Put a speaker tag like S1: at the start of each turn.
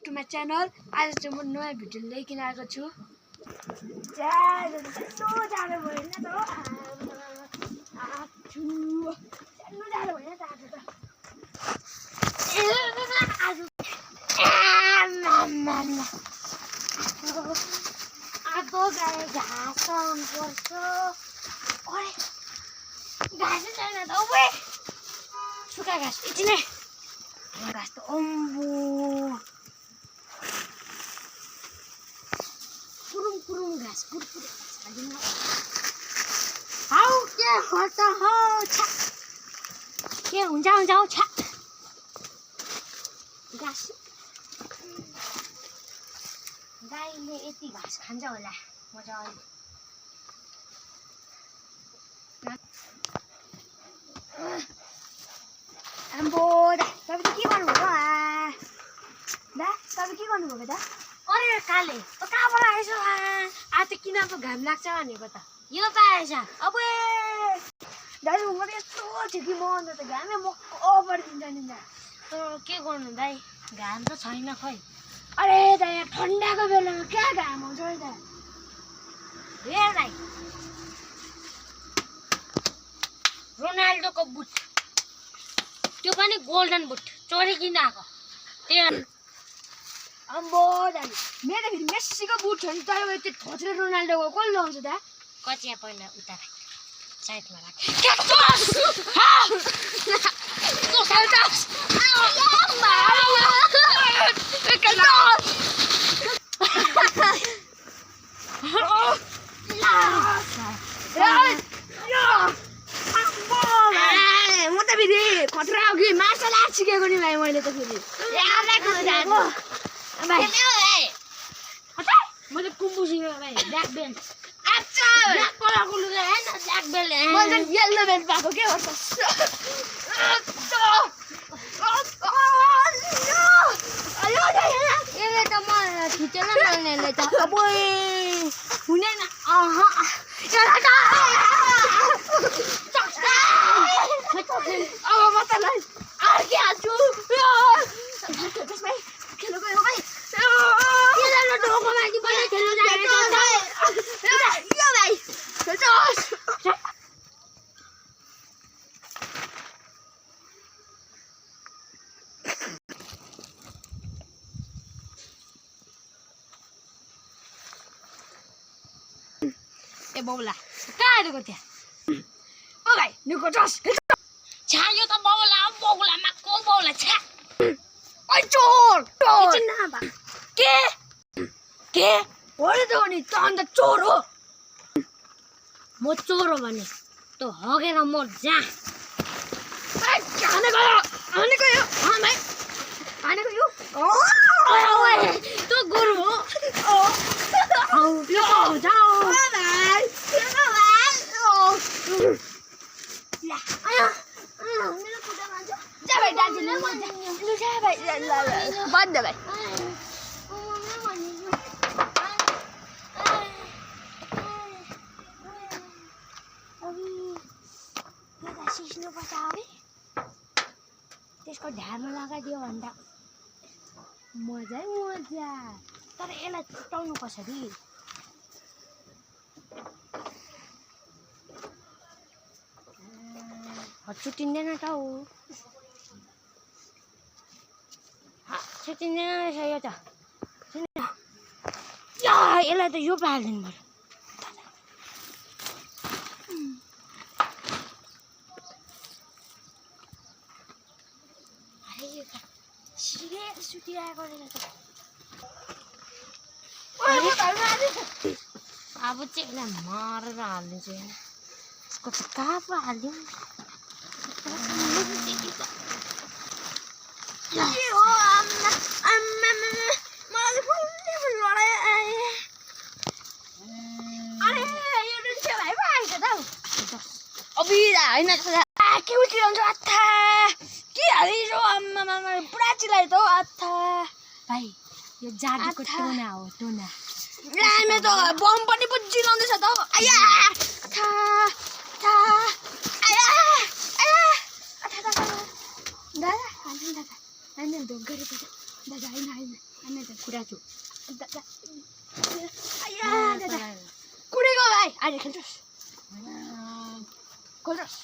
S1: To my channel. आज चाहिँ म नयाँ भिडियो लिएर आएको छु। सुक्खा घाँस यति नै घाँस त अम्बो पुरुङ घाँस पुरपुरे हाउ के गर्छ हो छा के हुन्छ हौ छा घाँस गाईले यति घाँस खान्छ होला मजाले। आम्बो दा तपाईँ के गर्नुभएको दा तपाईँ के गर्नुभएको दा? अरे काले कहाँबाट आएछ आज त किन अब घाम लाग्छ भनेको त यो पाएछ अब दाजु म त यस्तो छु कि म अन्त त घामै मक्को परिदिन्छ नि दा। तर के गर्नु दाइ घाम त छैन खै। अरे दा यहाँ ठन्डाको बेलामा क्या घाम आउँछ है दा। हेर दाइ रोनाल्डोको बुट त्यो पनि गोल्डन बुट चोरी किन आएको त्यो अम्बो दाइ मेरो फेरि मेस्सीको बुट छ नि तर त्यो खोजेर रोनाल्डोको कसले लगाउँछ दा? कचिया पहिला उता साइडमा राख म त फेरि खतरा हो कि मार्सल आर्ट सिकेको नि भाइ मैले त फेरि म त कुम्बु सिकेको भाइ ब्ल्याक बेल्ट ब्ल्याक कलरको लुगा होइन ब्ल्याक बेल्ट मैले येल्लो बेल्ट पाएको के गर्छ यसले त म खिचेन मान्नेले त अब हुँदैन अब म तँलाई अर्किहाल्छु त्यसमै खेल्नु गयो भाइ ए बाउला कहाँ आएको त्यहाँ ओ भाइ निको जस छा यो त बाउला माको बाउला छा ओइ चोर के होरे त नि त अन्त चोर हो म चोर हो भने त हगेर म जा हानेको यो भाइ हानेको यो त गुरु हो जाऊ बन्द भाइ सिस्नुपर्छ है त्यसको ढ्यामा लगाइदियो भन्दा मजा तर यसलाई छुट्याउनु कसरी छुट्टिँदैन त हौ छुट्टिँदैन रहेछ यो त यसलाई त यो पारिदिनु पर्यो सुतिरहेको रहेछ अब चाहिँ यसलाई मारेर हालिदिन्छु यसको त कहाँ पो हालिदिउँ होइन के चिलाउँछ आत्था के हालिदिन्छु आम्मा पुरा चिलायो त हौ आत्था भाइ यो जादुको टोना हो टोना रामे त बम पनि पो चिलाउँदैछ त आया दादा होइन ढोक गरेको छ दादा होइन कुरा छु आया दादा कुडेको भाइ आज खेल्छस् खोल्छस्